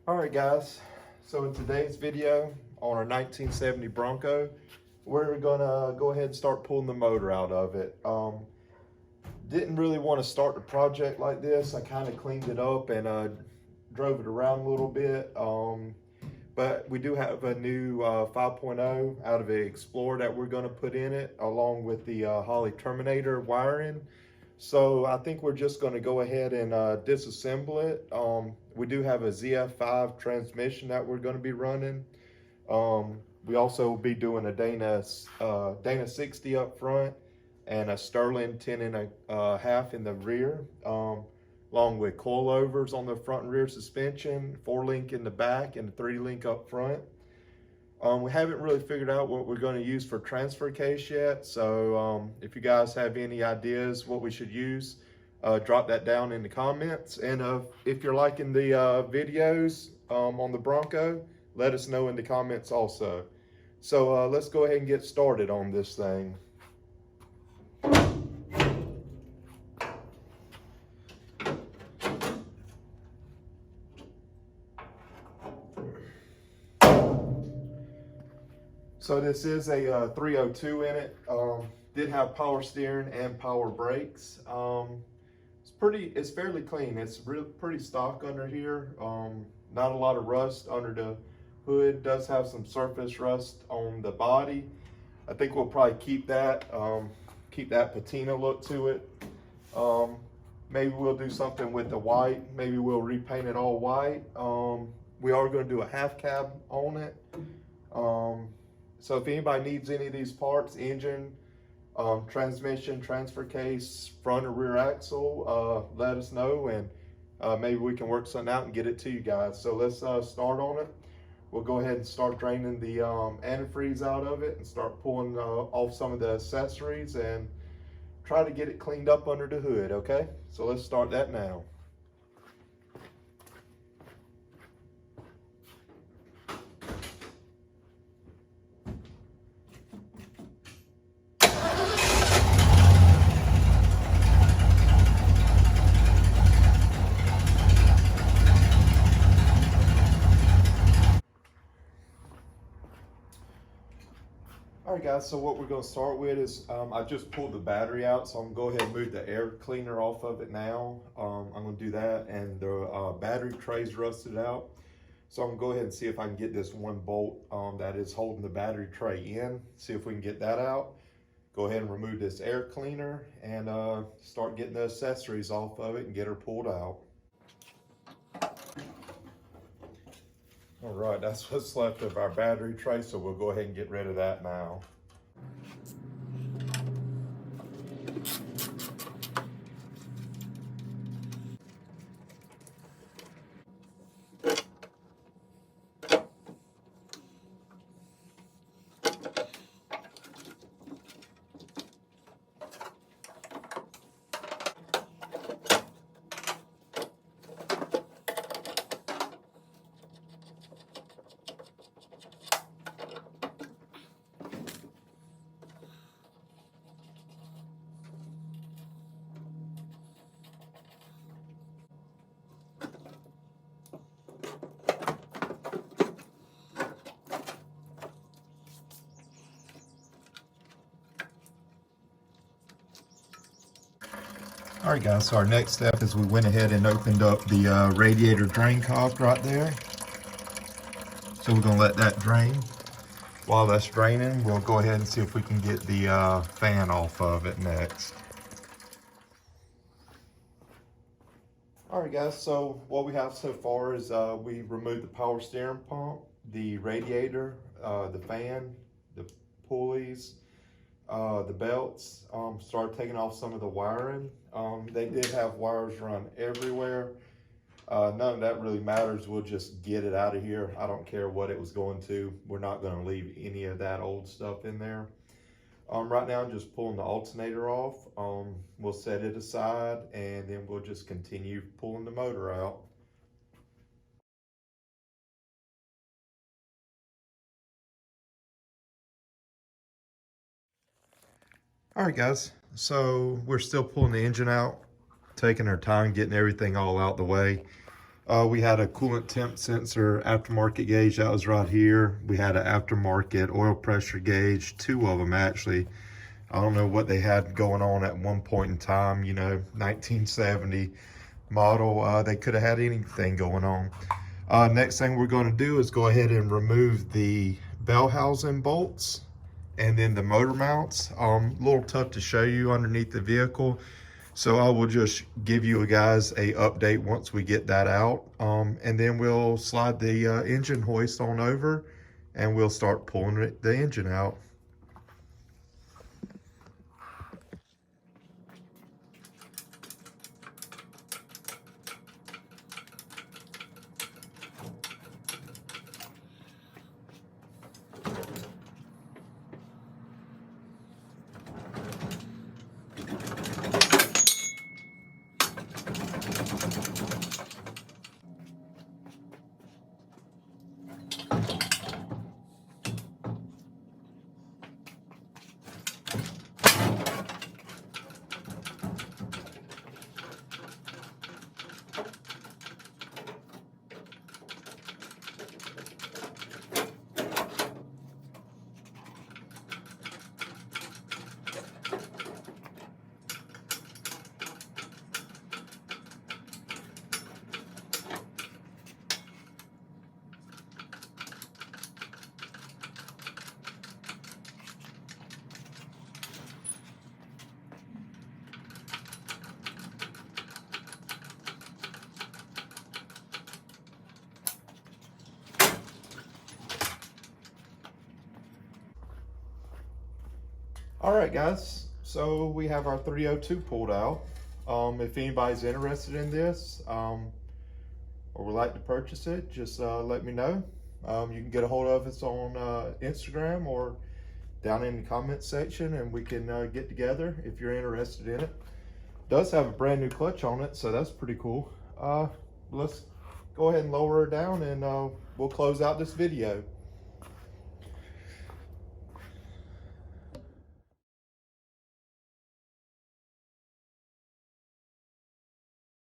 All right, guys. So in today's video on our 1970 Bronco, we're gonna go ahead and start pulling the motor out of it. Didn't really want to start the project like this. I kind of cleaned it up and drove it around a little bit. But we do have a new 5.0 out of the Explorer that we're going to put in it, along with the Holley Terminator wiring. So I think we're just going to go ahead and disassemble it. We do have a ZF5 transmission that we're going to be running. We also will be doing a Dana 60 up front and a Sterling 10 and a half in the rear, along with coilovers on the front and rear suspension, 4-link in the back and 3-link up front. We haven't really figured out what we're going to use for transfer case yet, so if you guys have any ideas what we should use, drop that down in the comments. And if you're liking the videos on the Bronco, let us know in the comments also. So let's go ahead and get started on this thing. So this is a 302 in it. Did have power steering and power brakes. It's fairly clean. It's pretty stock under here. Not a lot of rust under the hood. Does have some surface rust on the body. I think we'll probably keep that patina look to it. Maybe we'll do something with the white. Maybe we'll repaint it all white. We are going to do a half cab on it. So if anybody needs any of these parts, engine, transmission, transfer case, front or rear axle, let us know, and maybe we can work something out and get it to you guys. So let's start on it. We'll go ahead and start draining the antifreeze out of it and start pulling off some of the accessories and try to get it cleaned up under the hood, okay? So let's start that now. All right, guys, so what we're going to start with is I just pulled the battery out, so I'm going to go ahead and move the air cleaner off of it now. I'm going to do that, and the battery tray's rusted out. So I'm going to go ahead and see if I can get this one bolt that is holding the battery tray in, see if we can get that out. Go ahead and remove this air cleaner and start getting the accessories off of it and get her pulled out. All right, that's what's left of our battery tray, so we'll go ahead and get rid of that now. All right, guys, so our next step is we went ahead and opened up the radiator drain cock right there. So we're gonna let that drain. While that's draining, we'll go ahead and see if we can get the fan off of it next. All right, guys, so what we have so far is we removed the power steering pump, the radiator, the fan, the pulleys, the belts, started taking off some of the wiring. They did have wires run everywhere. None of that really matters. We'll just get it out of here. I don't care what it was going to. We're not going to leave any of that old stuff in there. Right now I'm just pulling the alternator off. We'll set it aside and then we'll just continue pulling the motor out. All right, guys, so we're still pulling the engine out, taking our time, getting everything all out the way. We had a coolant temp sensor aftermarket gauge that was right here. We had an aftermarket oil pressure gauge, two of them actually. I don't know what they had going on at one point in time, you know, 1970 model. They could have had anything going on. Next thing we're going to do is go ahead and remove the bell housing bolts and then the motor mounts. A little tough to show you underneath the vehicle, so I will just give you guys a update once we get that out, and then we'll slide the engine hoist on over and we'll start pulling the engine out. All right, guys, so we have our 302 pulled out. If anybody's interested in this or would like to purchase it, just let me know. You can get a hold of us on Instagram or down in the comments section, and we can get together if you're interested in it. It does have a brand new clutch on it, so that's pretty cool. Let's go ahead and lower her down, and we'll close out this video.